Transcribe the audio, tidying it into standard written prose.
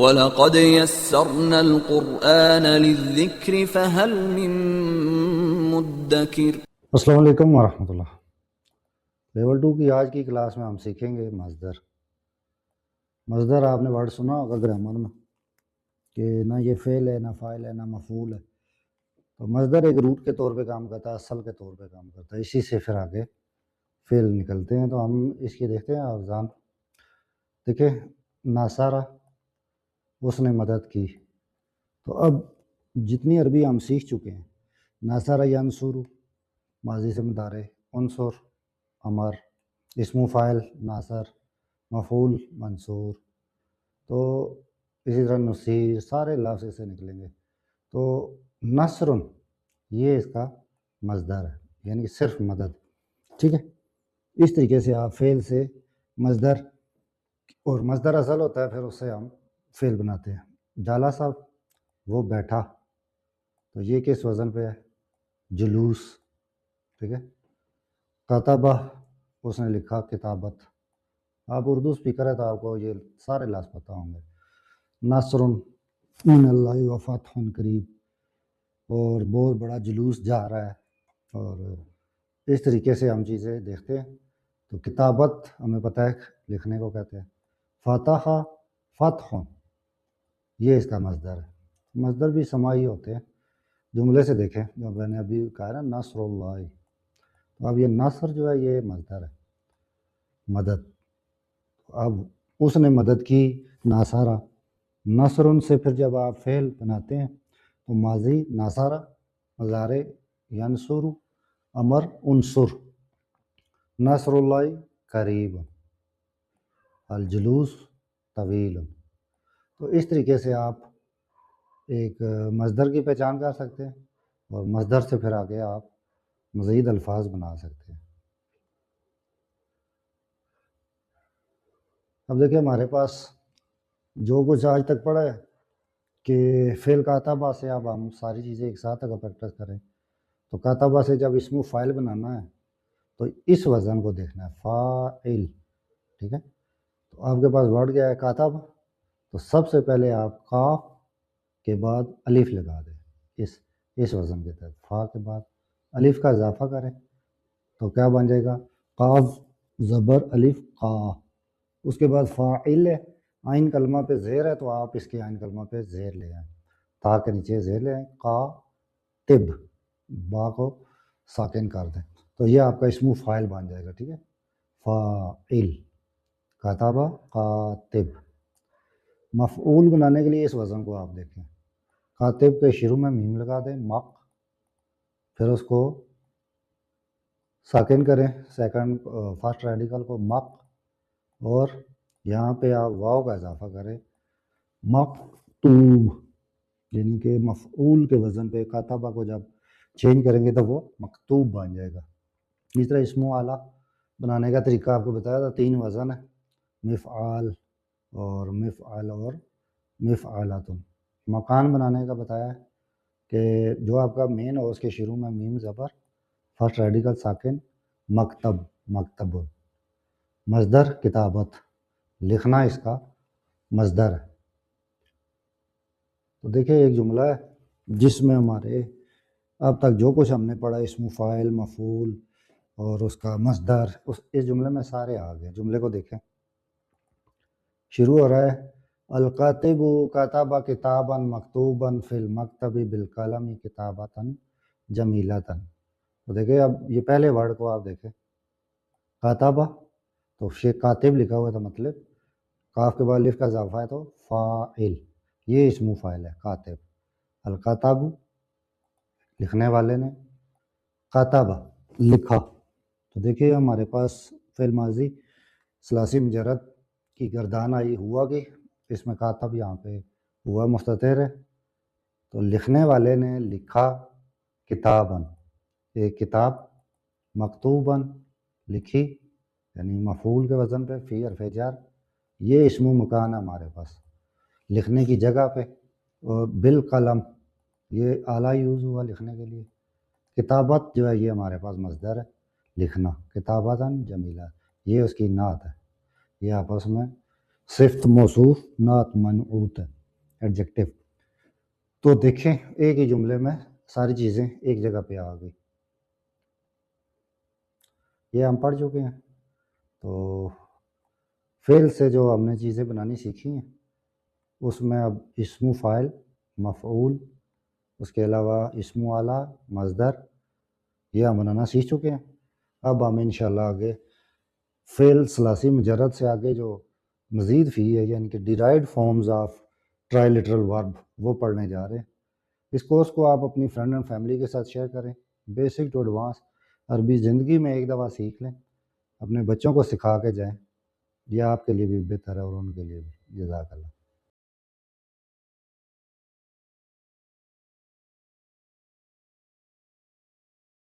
وَلَقَدْ يَسَّرْنَا الْقُرْآنَ لِلذِّكْرِ فَهَلْ مِن مُّدَّكِرٍ۔ السلام علیکم ورحمۃ اللہ۔ لیول 2 کی آج کی کلاس میں ہم سیکھیں گے مصدر۔ مصدر آپ نے ورڈ سنا ہوگا گرامر میں کہ نہ یہ فعل ہے، نہ فاعل ہے، نہ مفعول ہے۔ تو مصدر ایک روٹ کے طور پہ کام کرتا ہے، اصل کے طور پہ کام کرتا ہے، اسی سے پھر آگے فعل نکلتے ہیں۔ تو ہم اس کی دیکھتے ہیں اوزان۔ دیکھیں، ناصرہ، اس نے مدد کی۔ تو اب جتنی عربی ہم سیکھ چکے ہیں، ناصرہ ینصر ماضی سے مضارع، عنصر امر، اسم فاعل ناصر، مفعول منصور، تو اسی طرح نصیر، سارے لفظ سے نکلیں گے۔ تو نصر یہ اس کا مصدر ہے، یعنی صرف مدد، ٹھیک ہے۔ اس طریقے سے آپ فعل سے مصدر، اور مصدر اصل ہوتا ہے، پھر اس سے ہم فعل بناتے ہیں۔ جالسہ وہ بیٹھا، تو یہ کس وزن پہ ہے؟ جلوس، ٹھیک ہے۔ کتبہ اس نے لکھا، کتابت۔ آپ اردو اسپیکر ہے تو آپ کو یہ سارے لفظ پتہ ہوں گے۔ نصر من اللہ و فتح قریب، اور بہت بڑا جلوس جا رہا ہے، اور اس طریقے سے ہم چیزیں دیکھتے ہیں۔ تو کتابت ہمیں پتہ ہے لکھنے کو کہتے ہیں۔ فتح، فتح، یہ اس کا مصدر ہے۔ مصدر بھی سماعی ہوتے ہیں۔ جملے سے دیکھیں، جو میں نے ابھی کہا نا، نصر اللہ، تو اب یہ نصر جو ہے یہ مصدر ہے، مدد۔ اب اس نے مدد کی، ناصرہ، نصر سے پھر جب آپ فعل بناتے ہیں تو ماضی ناصرہ، مضارع ینصر، امر انصر، نصر اللہ قریب، الجلوس طویل۔ تو اس طریقے سے آپ ایک مصدر کی پہچان کر سکتے ہیں، اور مصدر سے پھر آگے آپ مزید الفاظ بنا سکتے ہیں۔ اب دیکھیں، ہمارے پاس جو کچھ آج تک پڑھا ہے کہ فعل کاتبہ سے اب ہم ساری چیزیں ایک ساتھ اگر پریکٹس کریں تو کاتبہ سے جب اسم فاعل بنانا ہے تو اس وزن کو دیکھنا ہے، فاعل، ٹھیک ہے۔ تو آپ کے پاس ورڈ کیا ہے؟ کاتب، تو سب سے پہلے آپ قاف کے بعد الف لگا دیں، اس وزن کے تحت، فا کے بعد الف کا اضافہ کریں تو کیا بن جائے گا؟ قاف زبر الف قا۔ اس کے بعد فاعل ہے، عین کلمہ پہ زیر ہے تو آپ اس کے عین کلمہ پہ زیر لے آئیں، تا کے نیچے زیر لے آئیں، قا طب، با کو ساکن کر دیں، تو یہ آپ کا اسم فاعل بن جائے گا، ٹھیک ہے۔ فاعل، کاتبہ، قاتب۔ مفعول بنانے کے لیے اس وزن کو آپ دیکھیں، کاتب کے شروع میں میم لگا دیں، مق، پھر اس کو ساکن کریں، سیکنڈ فرسٹ ریڈیکل کو، مق، اور یہاں پہ آپ واو کا اضافہ کریں، مکتوب، یعنی کہ مفعول کے وزن پہ کاتبہ کو جب چینج کریں گے تو وہ مکتوب بن جائے گا۔ اس طرح اسم اعلیٰ بنانے کا طریقہ آپ کو بتایا تھا، 3 وزن ہے، مفعال اور مفعل اور مفعلۃ۔ مکان بنانے کا بتایا ہے کہ جو آپ کا مین ہو اس کے شروع میں میم زبر، فرسٹ ریڈیکل ساکن، مکتب، مکتب۔ مصدر کتابت، لکھنا اس کا مصدر ہے۔ تو دیکھیں، ایک جملہ ہے جس میں ہمارے اب تک جو کچھ ہم نے پڑھا، اسم فاعل، مفعول اور اس کا مصدر، اس جملے میں سارے آ گئے۔ جملے کو دیکھیں، شروع ہو رہا ہے، الکاتب کتب کتابا مکتوبا فی المکتب بالقلم کتابۃ جمیلۃ۔ تو دیکھیں، اب یہ پہلے ورڈ کو آپ دیکھیں، کاتبہ، تو کاتب لکھا ہوا تھا، مطلب کاف کے بعد الف کا اضافہ ہے تو فاعل، یہ اسم فاعل ہے، کاتب۔ الکاتب، لکھنے والے نے، کاتبہ، لکھا۔ تو دیکھیے ہمارے پاس فعل ماضی ثلاثی مجرد کی گردان آئی، ہوا کہ اس میں کاتب یہاں پہ ہوا مستتر ہے، تو لکھنے والے نے لکھا، کتاباً، ایک کتاب، مکتوباً، لکھی، یعنی مفعول کے وزن پہ، فی حرف جر، یہ اسم مکان ہے ہمارے پاس، لکھنے کی جگہ پہ، اور بالقلم، یہ آلہ یوز ہوا لکھنے کے لیے۔ کتابت جو ہے یہ ہمارے پاس مصدر ہے، لکھنا، کتابتاً جمیلہ، یہ اس کی نعت ہے، یہ آپس میں صفت موصوف نعت منعوت ہے ایڈجیکٹو. تو دیکھیں ایک ہی جملے میں ساری چیزیں ایک جگہ پہ آ گئی. یہ ہم پڑھ چکے ہیں. تو فعل سے جو ہم نے چیزیں بنانی سیکھی ہیں اس میں اب اسم فاعل، مفعول، اس کے علاوہ اسم اعلیٰ، مصدر، یہ ہم بنانا سیکھ چکے ہیں. اب ہم انشاءاللہ آگے فعل ثلاثی مجرد سے آگے جو مزید فی ہے یعنی کہ ڈیرائیوڈ فارمز آف ٹرائلیٹرل ورب وہ پڑھنے جا رہے ہیں. اس کورس کو آپ اپنی فرینڈ اینڈ فیملی کے ساتھ شیئر کریں. بیسک ٹو ایڈوانس عربی زندگی میں ایک دفعہ سیکھ لیں، اپنے بچوں کو سکھا کے جائیں. یہ آپ کے لیے بھی بہتر ہے اور ان کے لیے بھی. جزاک اللہ.